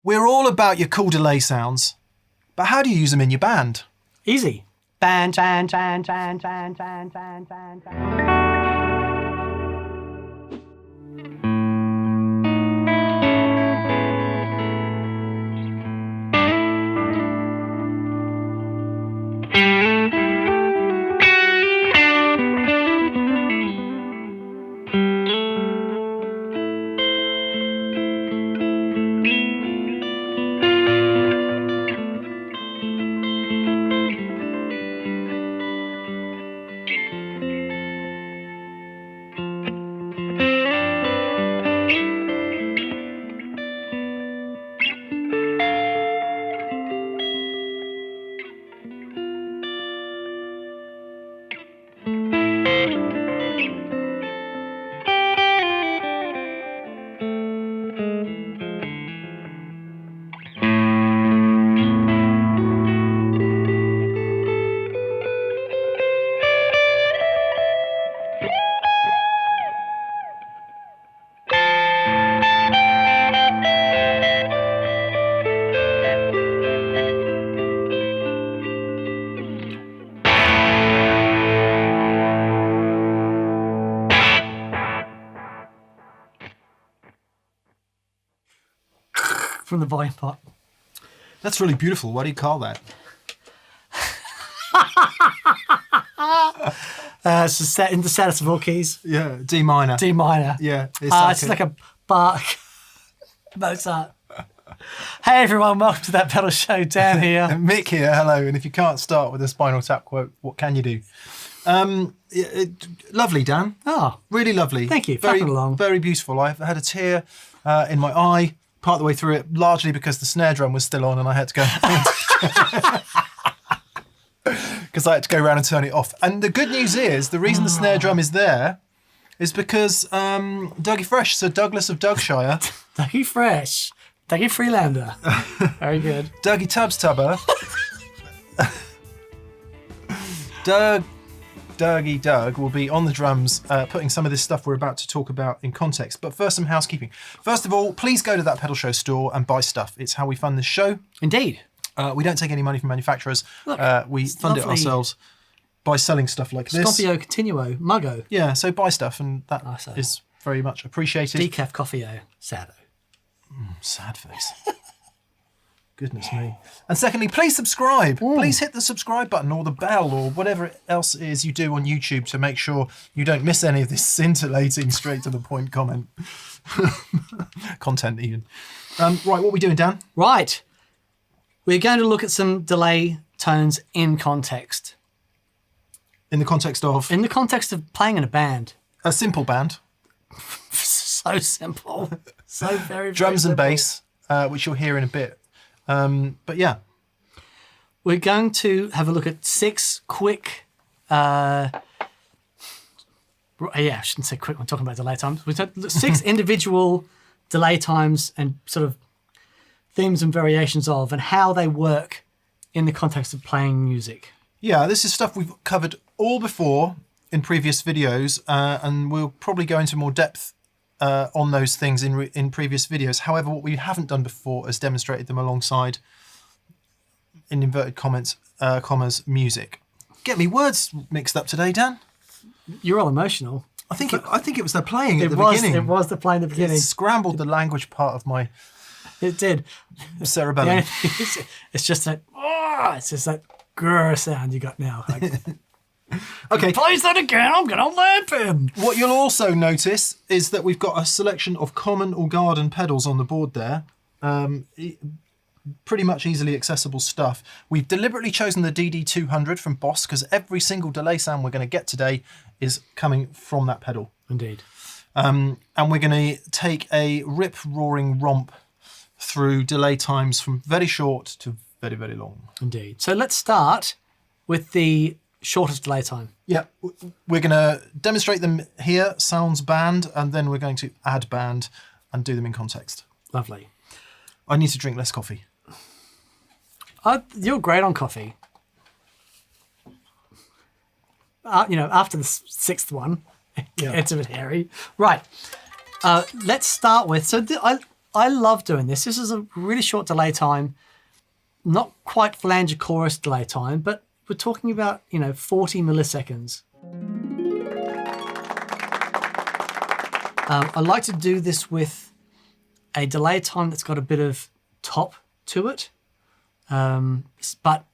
We're all about your cool delay sounds, but how do you use them in your band? Easy. Band. From the volume pot. That's really beautiful. What do you call that? It's set in the saddest of all keys. Yeah, D minor. D minor. Yeah. It's like a Bach Mozart. Hey everyone, welcome to That Pedal Show. Dan here. And Mick here, hello. And if you can't start with a Spinal Tap quote, what can you do? Lovely, Dan. Oh, really lovely. Thank you. Very, Flapping along. very beautiful. I've had a tear in my eye part of the way through it, largely because the snare drum was still on and I had to go because I had to go around and turn it off. And the good news is, the reason the snare drum is there is because Dougie Fresh, Sir Douglas of Dougshire. Dougie Fresh. Dougie Freelander. Very good. Dougie Tubbs Tubber. Dougie Doug will be on the drums putting some of this stuff we're about to talk about in context. But first, some housekeeping. First of all, please go to That Pedal Show store and buy stuff. It's how we fund this show. Indeed. We don't take any money from manufacturers. Look, we fund it ourselves by selling stuff like this. Scoffio Continuo Muggo. Yeah, so buy stuff, and that is very much appreciated. Decaf Coffeo Sado. Sad face. Goodness me. And secondly, please subscribe. Please hit the subscribe button or the bell or whatever else it is you do on YouTube to make sure you don't miss any of this scintillating, straight to the point content even. Right, what are we doing, Dan? Right. We're going to look at some delay tones in context. In the context of? In the context of playing in a band. A simple band. So simple. So very, very Drums simple. and bass, which you'll hear in a bit. But yeah. We're going to have a look at 6 quick... yeah, I shouldn't say quick when talking about delay times. We've got 6 individual delay times and sort of themes and variations of, and how they work in the context of playing music. Yeah, this is stuff we've covered all before in previous videos, and we'll probably go into more depth on those things in previous videos. However, what we haven't done before is demonstrated them alongside, in inverted commas, music. Get me words mixed up today, Dan. You're all emotional. I think it was the playing at the beginning. It was the playing at the beginning. It scrambled the language part of my It did. cerebellum. It's just that. Oh, it's just that grr sound you got now. Like, okay, plays that again. I'm gonna lamp him. What you'll also notice is that we've got a selection of common or garden pedals on the board there. Pretty much easily accessible stuff. We've deliberately chosen the DD200 from Boss because every single delay sound we're going to get today is coming from that pedal. Indeed. And we're going to take a rip-roaring romp through delay times from very short to very, very long. Indeed. So let's start with the shortest delay time. Yeah, we're going to demonstrate them here, sounds band, and then we're going to add band and do them in context. Lovely. I need to drink less coffee. You're great on coffee. After the 6th one, Yeah. it's a bit hairy. Right. Let's start with... So I love doing this. This is a really short delay time, not quite flanger chorus delay time, but we're talking about, 40 milliseconds. I like to do this with a delay time that's got a bit of top to it, but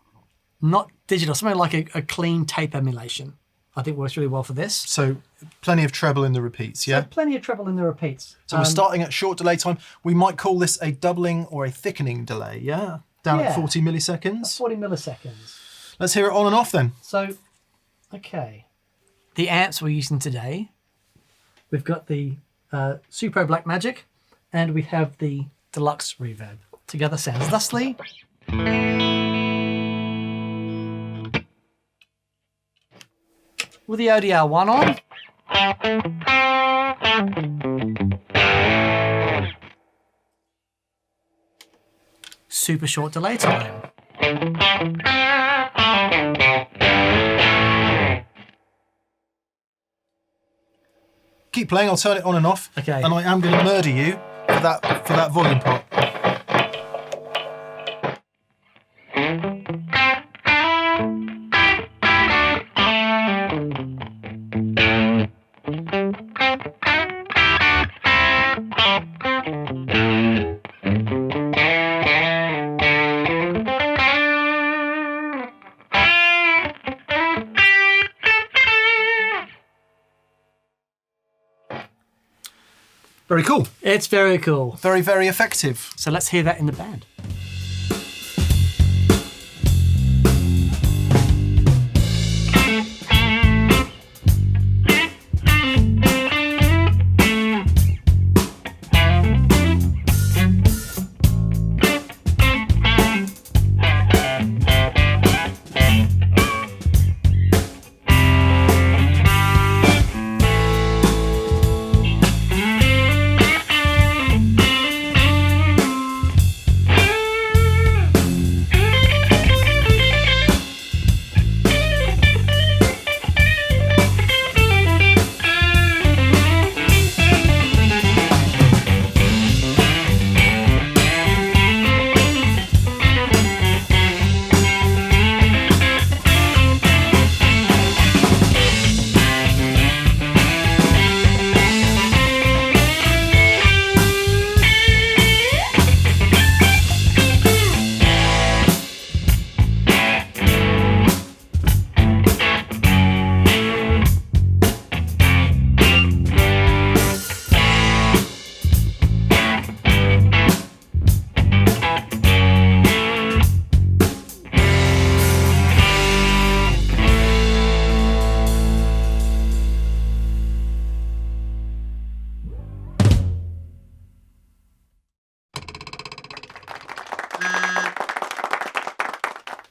not digital, something like a clean tape emulation. I think works really well for this. So plenty of treble in the repeats, yeah? So plenty of treble in the repeats. So we're starting at short delay time. We might call this a doubling or a thickening delay, yeah? Down at 40 milliseconds. 40 milliseconds. Let's hear it on and off then. So, okay. The amps we're using today, we've got the Super Blackmagic, and we have the Deluxe Reverb. Together sounds thusly. With the ODR 1 on. Super short delay time. Keep playing, I'll turn it on and off. Okay. And I am going to murder you for that volume pot. Very cool. It's very cool. Very, very effective. So let's hear that in the band.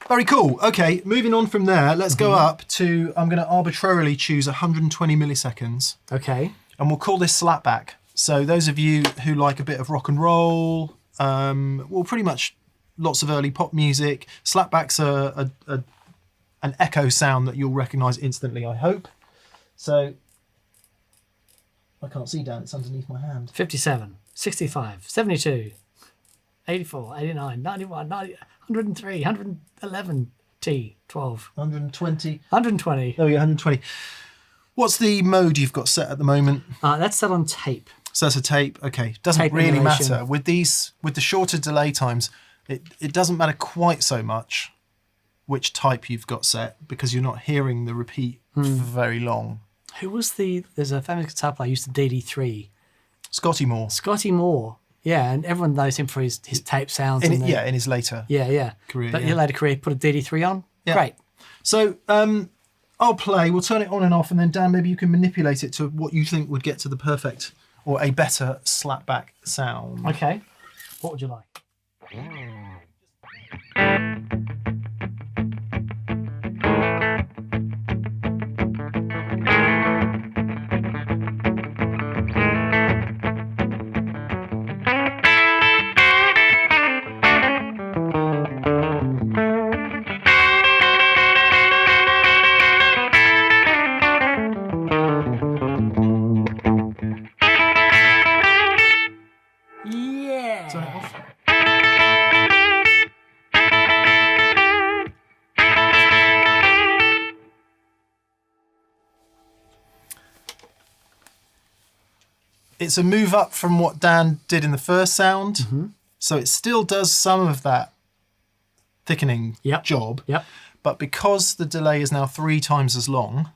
Very cool. Okay, moving on from there, let's go up to, I'm going to arbitrarily choose 120 milliseconds. Okay. And we'll call this Slapback. So those of you who like a bit of rock and roll, well, pretty much lots of early pop music, Slapback's an echo sound that you'll recognise instantly, I hope. So, I can't see, Dan, it's underneath my hand. 57, 65, 72, 84, 89, 91, 90, 103, 111, T, 12. 120. 120. There we go, 120. What's the mode you've got set at the moment? That's set on tape. So that's a tape, okay. Doesn't Tape really emulation. matter. With the shorter delay times, it doesn't matter quite so much which type you've got set because you're not hearing the repeat for very long. Who was there's a famous guitar player who used the DD3. Scotty Moore. Scotty Moore. Yeah, and everyone knows him for his tape sounds. In his later career. But yeah. your later career, put a DD3 on. Yeah. Great. So I'll play, we'll turn it on and off, and then Dan, maybe you can manipulate it to what you think would get to the perfect or a better slapback sound. Okay. What would you like? It's a move up from what Dan did in the first sound. So it still does some of that thickening job. But because the delay is now 3 times as long,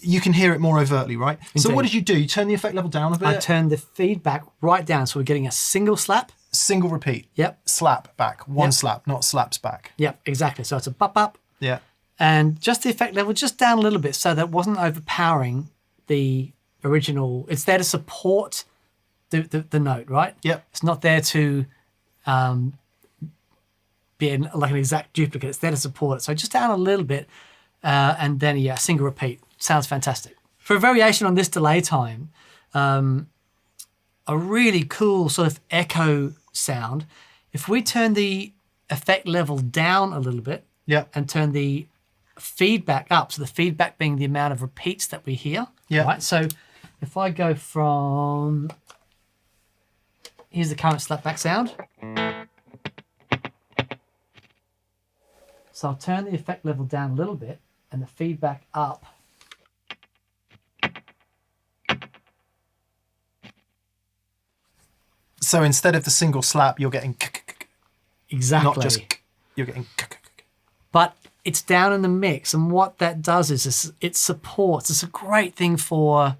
you can hear it more overtly, right? Indeed. So what did you do? You turn the effect level down a bit? I turned the feedback right down, so we're getting a single slap. Single repeat. Yep. Slap back. One slap, not slaps back. Yep, exactly. So it's a bop. Yeah. And just the effect level just down a little bit so that it wasn't overpowering the original. It's there to support the note, right? Yep. It's not there to be like an exact duplicate. It's there to support it. So just down a little bit, and then single repeat. Sounds fantastic. For a variation on this delay time, a really cool sort of echo sound. If we turn the effect level down a little bit, and turn the feedback up, so the feedback being the amount of repeats that we hear. Right. So if I go from, here's the current slapback sound. So I'll turn the effect level down a little bit and the feedback up. So instead of the single slap, you're getting Exactly. not just you're getting but it's down in the mix, and what that does is it supports. It's a great thing for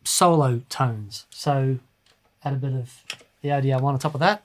solo tones. So add a bit of the ODR1 on top of that.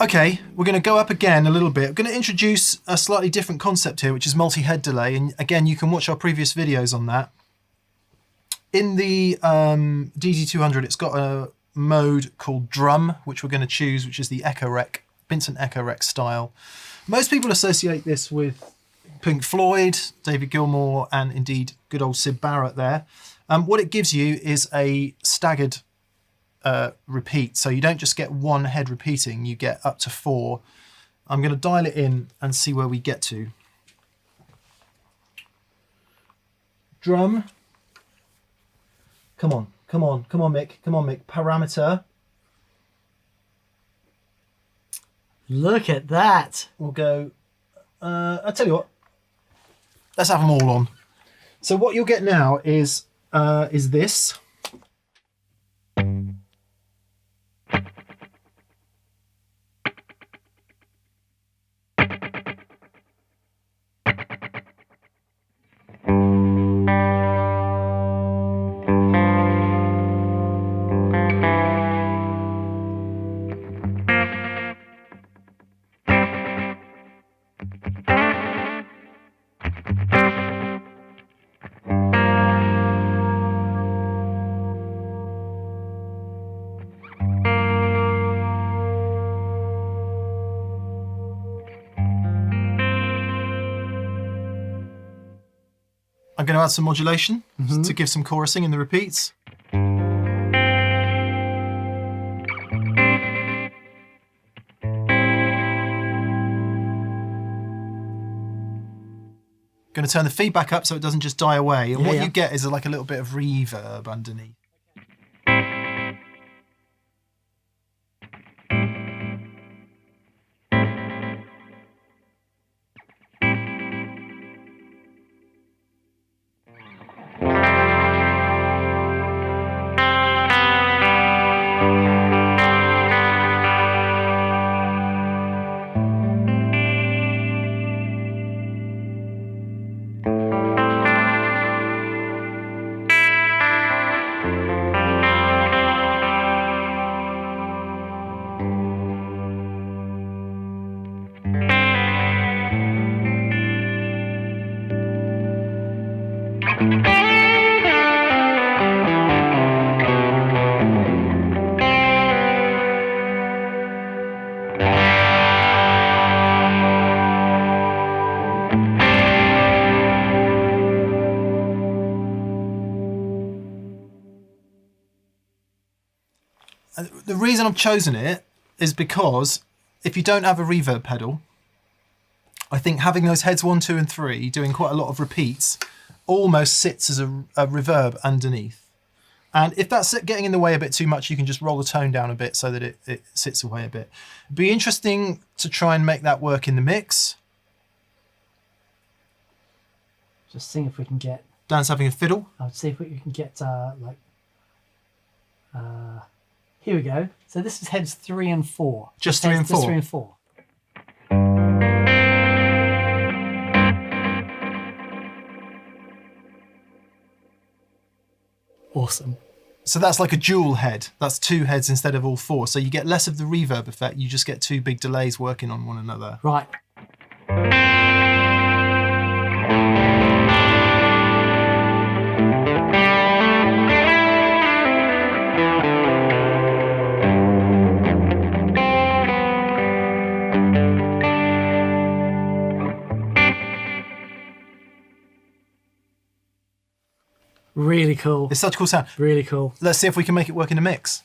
Okay, we're going to go up again a little bit. I'm going to introduce a slightly different concept here, which is multi-head delay. And again, you can watch our previous videos on that. In the DD200, it's got a mode called drum, which we're going to choose, which is the Echorec, Vincent Echorec style. Most people associate this with Pink Floyd, David Gilmour, and indeed good old Syd Barrett there. What it gives you is a staggered repeat, so you don't just get one head repeating, you get up to 4. I'm going to dial it in and see where we get to. Drum Come on, come on, come on, Mick. Come on, Mick. Parameter. Look at that. We'll go, I'll tell you what. Let's have them all on. So what you'll get now is this. I'm going to add some modulation to give some chorusing in the repeats. Going to turn the feedback up so it doesn't just die away. And what you get is like a little bit of reverb underneath. The reason I've chosen it is because if you don't have a reverb pedal, I think having those heads 1, 2 and 3 doing quite a lot of repeats almost sits as a reverb underneath. And if that's getting in the way a bit too much, you can just roll the tone down a bit so that it sits away a bit. It'd be interesting to try and make that work in the mix. Just seeing if we can get... Dan's having a fiddle. I'll see if we can get here we go. So this is heads 3 and 4. Just 3 and 4? Just 3 and 4. Awesome. So that's like a dual head. That's 2 heads instead of all 4. So you get less of the reverb effect. You just get 2 big delays working on one another. Right. Really cool. It's such a cool sound. Really cool. Let's see if we can make it work in a mix.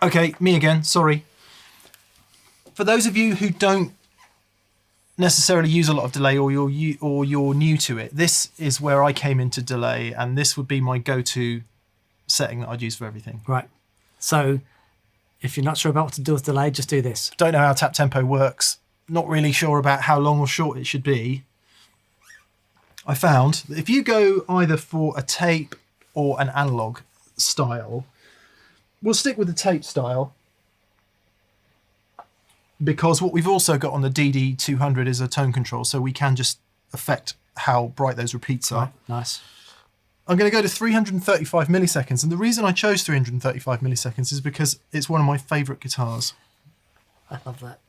Okay, me again, sorry. For those of you who don't necessarily use a lot of delay, or you're new to it, this is where I came into delay, and this would be my go-to setting that I'd use for everything. Right. So if you're not sure about what to do with delay, just do this. Don't know how tap tempo works, not really sure about how long or short it should be. I found that if you go either for a tape or an analog style, we'll stick with the tape style, because what we've also got on the DD200 is a tone control, so we can just affect how bright those repeats are. Right, nice. I'm going to go to 335 milliseconds, and the reason I chose 335 milliseconds is because it's one of my favourite guitars. I love that.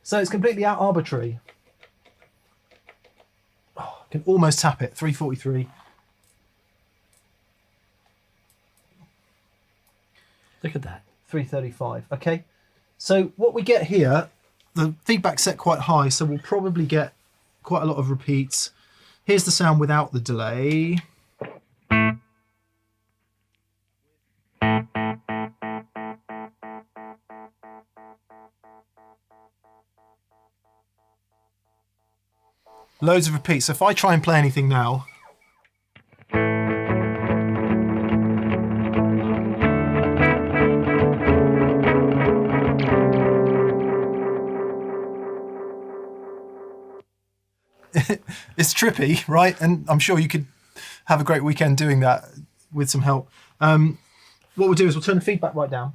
So it's completely arbitrary. Oh, I can almost tap it, 343. Look at that. 335, okay. So what we get here, the feedback's set quite high, so we'll probably get quite a lot of repeats. Here's the sound without the delay. Loads of repeats. So if I try and play anything now, it's trippy, right? And I'm sure you could have a great weekend doing that with some help. What we'll do is we'll turn the feedback right down.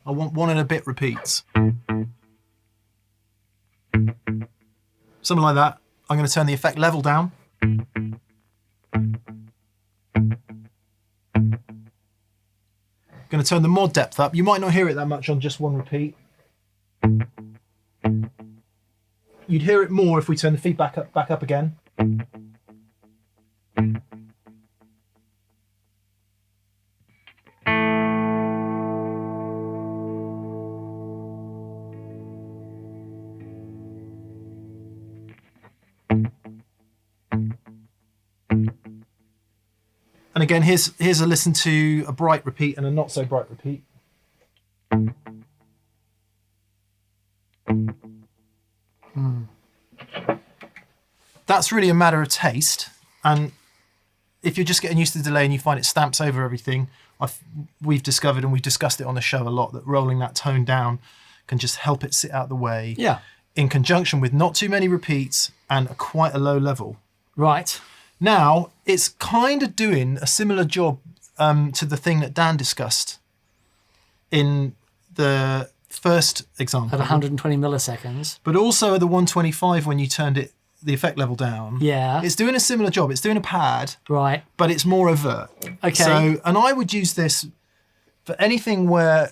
I want 1 and a bit repeats. Something like that. I'm going to turn the effect level down. Going to turn the mod depth up. You might not hear it that much on just 1 repeat. You'd hear it more if we turn the feedback back up again. And again, here's a listen to a bright repeat and a not so bright repeat. That's really a matter of taste, and if you're just getting used to the delay and you find it stamps over everything, we've discovered, and we've discussed it on the show a lot, that rolling that tone down can just help it sit out the way. Yeah. In conjunction with not too many repeats and quite a low level. Right. Now, it's kind of doing a similar job to the thing that Dan discussed in the first example. At 120 milliseconds. But also at the 125 when you turned the effect level down. Yeah. It's doing a similar job. It's doing a pad. Right. But it's more overt. Okay. So, and I would use this for anything where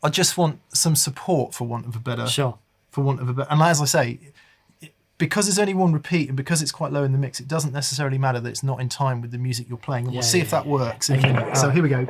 I just want some support, for want of a better. Sure. For want of a better. And as I say, because there's only 1 repeat and because it's quite low in the mix, it doesn't necessarily matter that it's not in time with the music you're playing. And we'll see if that works in a minute. So here we go.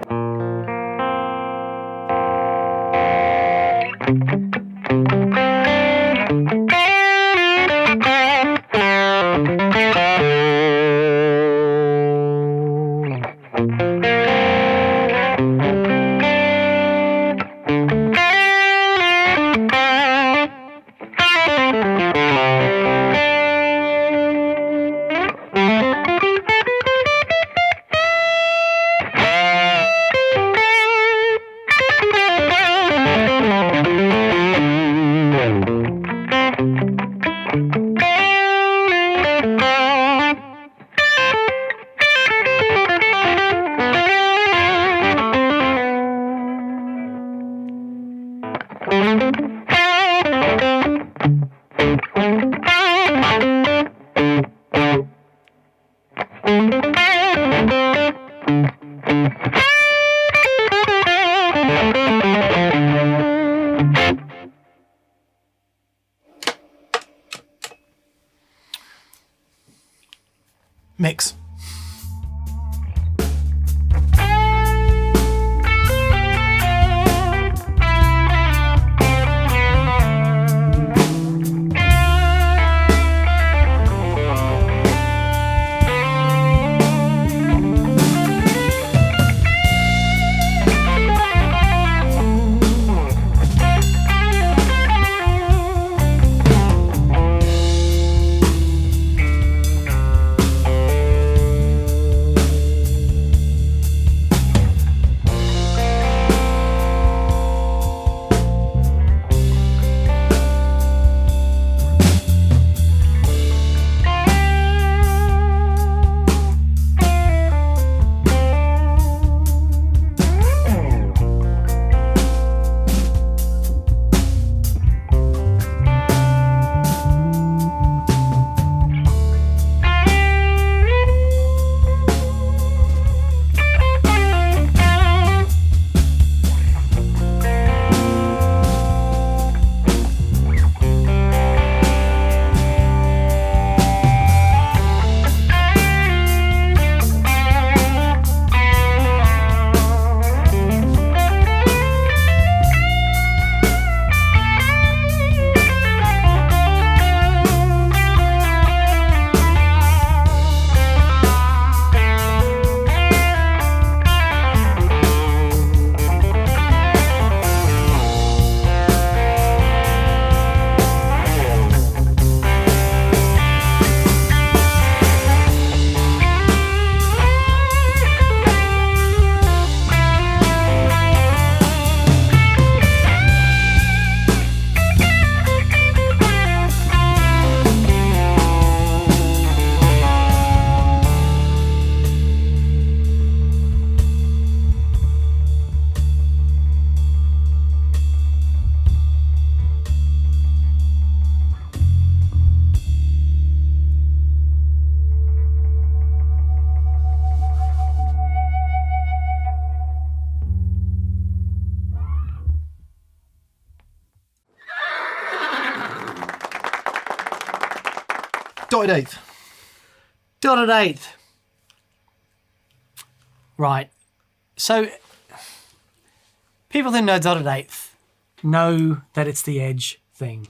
Mix. dotted eighth. Dotted eighth. Right. So people who know dotted eighth know that it's the edge thing.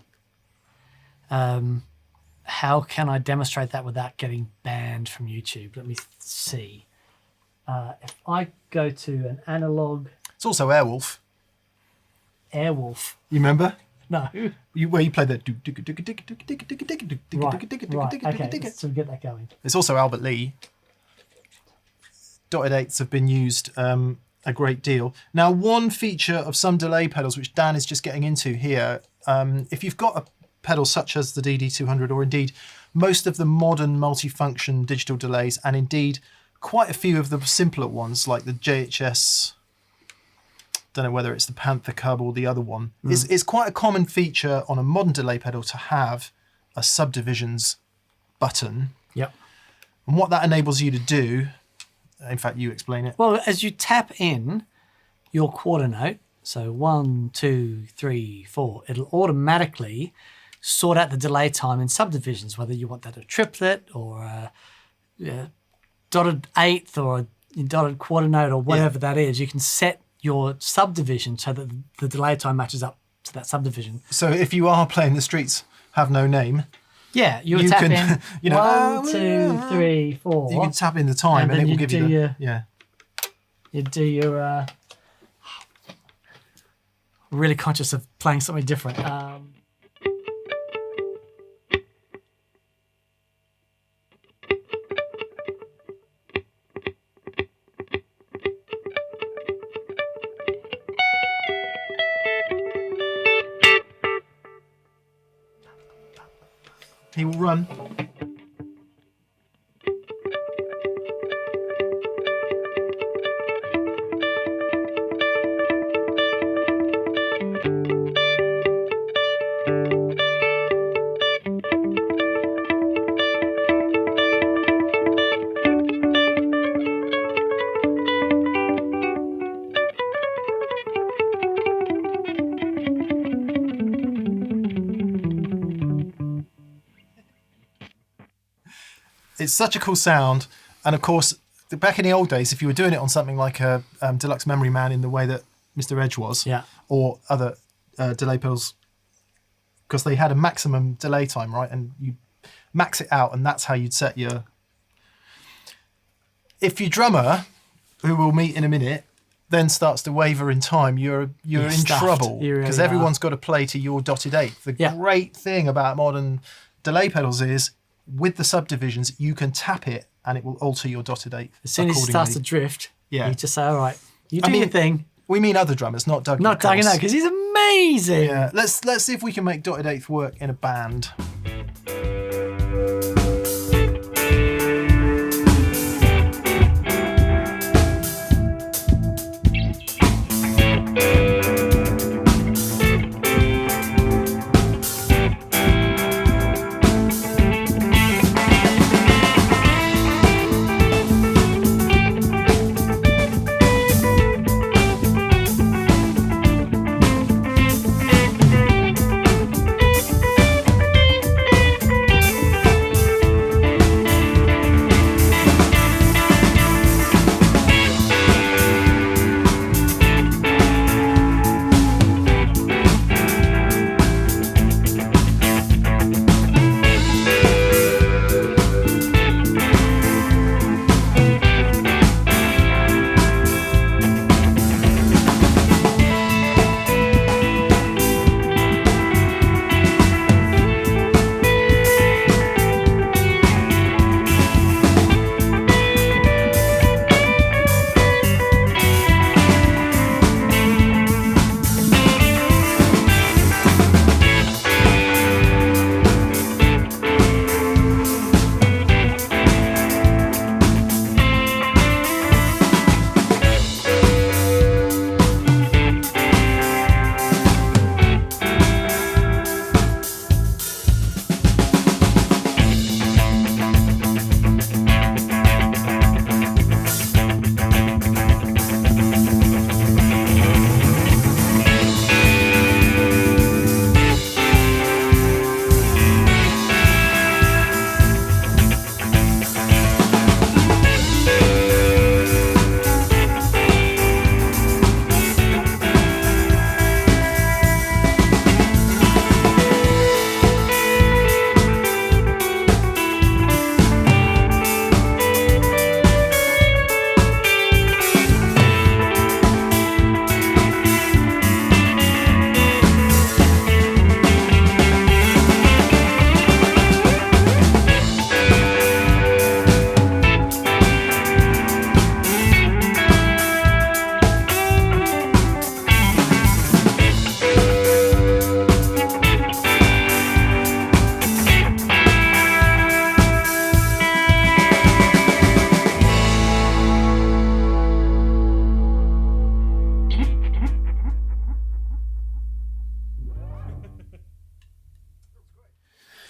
How can I demonstrate that without getting banned from YouTube? Let me see. If I go to an analog... It's also Airwolf. Airwolf. You remember? No. Where you play the... Right. Okay, let's get that going. It's also Albert Lee. Dotted eighths have been used a great deal. Now, one feature of some delay pedals, which Dan is just getting into here, if you've got a pedal such as the DD200, or indeed most of the modern multifunction digital delays, and indeed quite a few of the simpler ones like the JHS, don't know whether it's the Panther Cub or the other one, it's quite a common feature on a modern delay pedal to have a subdivisions button. Yep. And what that enables you to do, in fact, you explain it. Well, as you tap in your quarter note, so 1, 2, 3, 4, it'll automatically sort out the delay time in subdivisions, whether you want that a triplet or a dotted eighth or a dotted quarter note or whatever that is. You can set your subdivision so that the delay time matches up to that subdivision. So if you are playing The Streets Have No Name, yeah, you tap can, in you know, 1, 2, 3, 4. You can tap in the time and it will give you the... You do your... really conscious of playing something different. He will run. It's such a cool sound, and of course, back in the old days, if you were doing it on something like a Deluxe Memory Man in the way that Mr. Edge was, or other delay pedals, because they had a maximum delay time, right? And you max it out, and that's how you'd set your... If your drummer, who we'll meet in a minute, then starts to waver in time, you're in stuffed. trouble, You because really everyone's got to play to your dotted eighth. The great thing about modern delay pedals is, with the subdivisions, you can tap it and it will alter your dotted eighth. As soon as it starts to drift, you just say, all right, you do your thing. We mean other drummers, not Dougie. Not Dougie, no, because he's amazing. Yeah, let's see if we can make dotted eighth work in a band.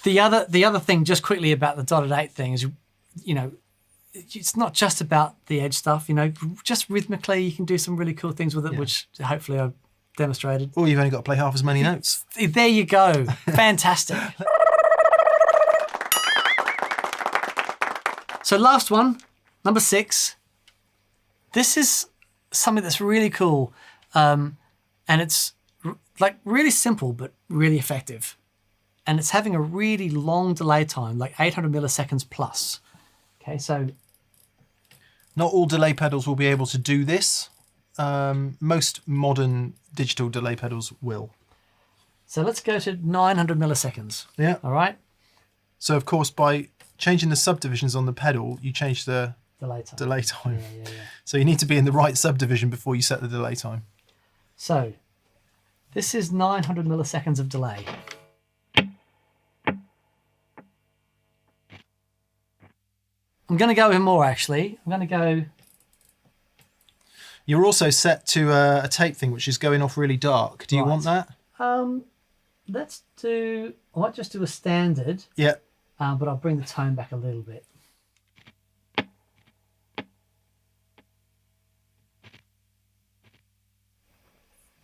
The other thing, just quickly about the dotted 8 thing is, you know, it's not just about the edge stuff. You know, just rhythmically, you can do some really cool things with it, which hopefully I've demonstrated. Or you've only got to play half as many notes. There you go. Fantastic. So last one, number 6. This is something that's really cool, and it's like really simple but really effective. And it's having a really long delay time, like 800 milliseconds plus. Okay, so not all delay pedals will be able to do this. Most modern digital delay pedals will. So let's go to 900 milliseconds. Yeah. All right. So of course, by changing the subdivisions on the pedal, you change the delay time. Yeah. So you need to be in the right subdivision before you set the delay time. So this is 900 milliseconds of delay. I'm going to go with more, actually. I'm going to go... You're also set to a tape thing, which is going off really dark. Do you want that? Let's do... I might just do a standard. Yeah. But I'll bring the tone back a little bit.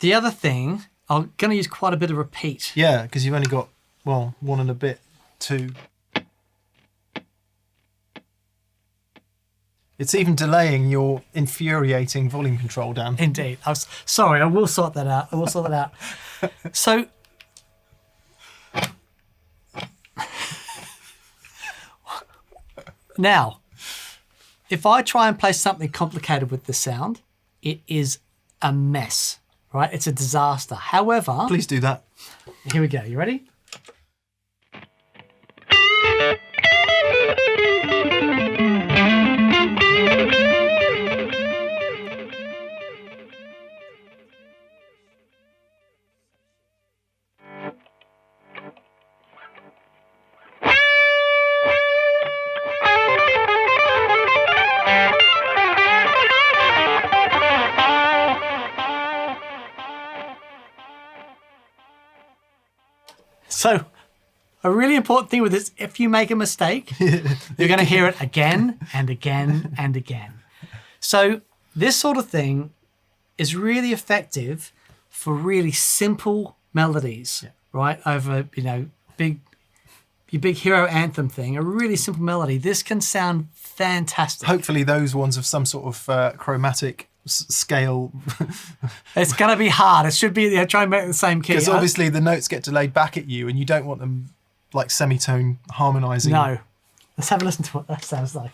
The other thing, I'm going to use quite a bit of repeat. Yeah, because you've only got, well, 1 and a bit, 2. It's even delaying your infuriating volume control, Dan. Indeed. Sorry, I will sort that out. So, now, if I try and play something complicated with the sound, it is a mess, right? It's a disaster. However... Please do that. Here we go. You ready? So, a really important thing with this, if you make a mistake, you're going to hear it again and again and again. So, this sort of thing is really effective for really simple melodies, right? Over, you know, your big hero anthem thing, a really simple melody. This can sound fantastic. Hopefully those ones of some sort of chromatic scale. It's going to be hard. It should be, try and make it the same key. Because obviously the notes get delayed back at you and you don't want them like semitone harmonizing. No. Let's have a listen to what that sounds like.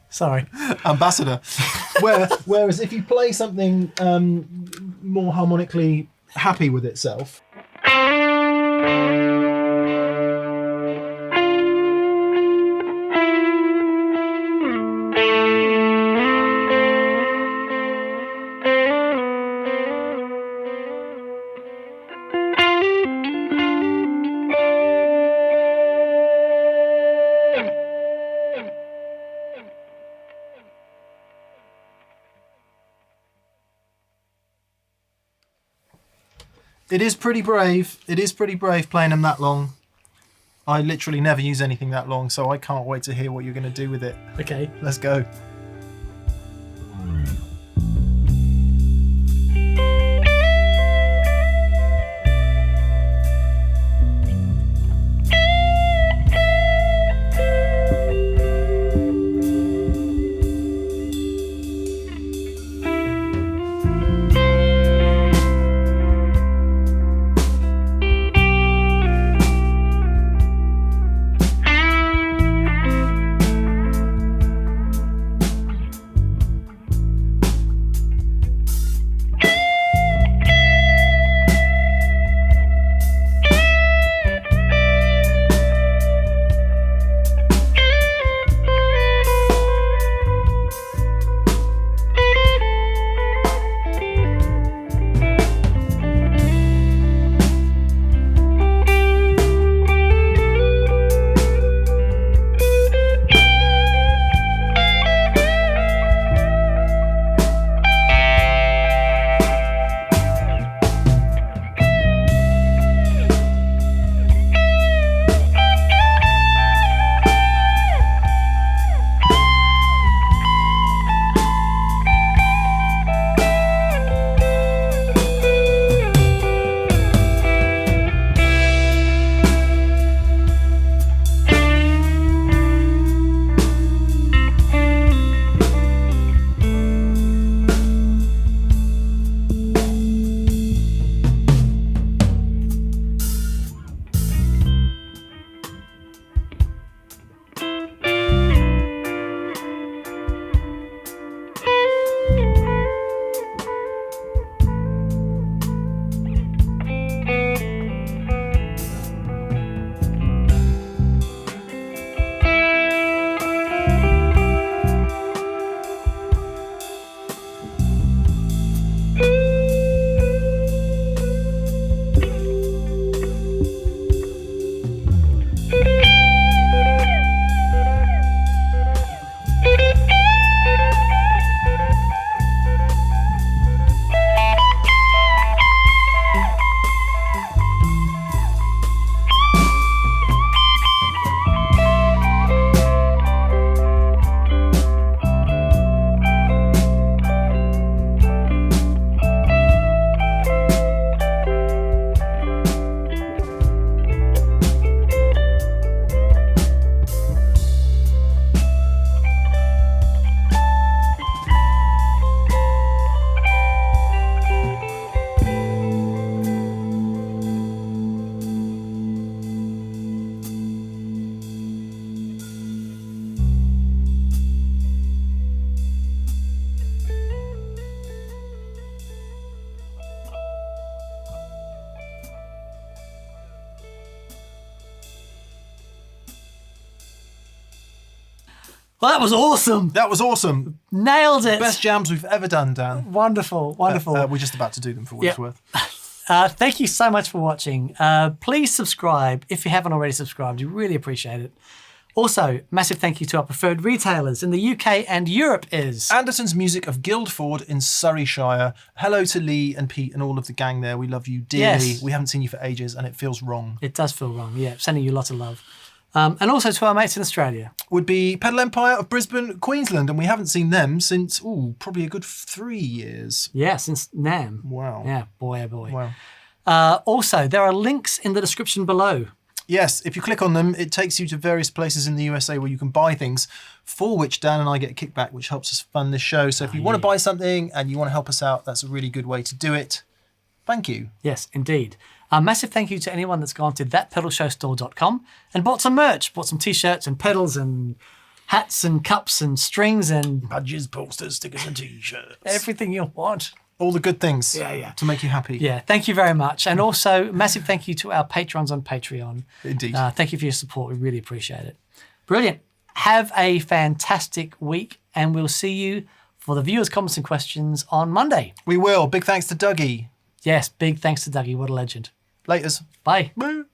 Sorry. Ambassador. Whereas if you play something more harmonically happy with itself. It is pretty brave. It is pretty brave playing them that long. I literally never use anything that long, so I can't wait to hear what you're going to do with it. Okay. Let's go. Well, that was awesome. That was awesome. Nailed it. Best jams we've ever done, Dan. Wonderful. We're just about to do them for what it's worth. Thank you so much for watching. Please subscribe if you haven't already subscribed. We really appreciate it. Also, massive thank you to our preferred retailers in the UK and Europe is... Anderton's Music of Guildford in Surreyshire. Hello to Lee and Pete and all of the gang there. We love you dearly. Yes. We haven't seen you for ages and it feels wrong. It does feel wrong, yeah. Sending you lots of love. And also to our mates in Australia. Would be Pedal Empire of Brisbane, Queensland, and we haven't seen them since, probably a good 3 years. Yeah, since NAM. Wow. Yeah, boy, oh boy. Wow. Also, there are links in the description below. Yes, if you click on them, it takes you to various places in the USA where you can buy things for which Dan and I get a kickback, which helps us fund this show. So if you want to buy something and you want to help us out, that's a really good way to do it. Thank you. Yes, indeed. A massive thank you to anyone that's gone to thatpedalshowstore.com and bought some merch, bought some t-shirts and pedals and hats and cups and strings and Badges, posters, stickers and t-shirts. everything you want. All the good things Yeah. to make you happy. Yeah, thank you very much. And also, massive thank you to our patrons on Patreon. Indeed. Thank you for your support. We really appreciate it. Brilliant. Have a fantastic week, and we'll see you for the viewers' comments and questions on Monday. We will. Big thanks to Dougie. Yes, big thanks to Dougie. What a legend. Laters. Bye. Boo.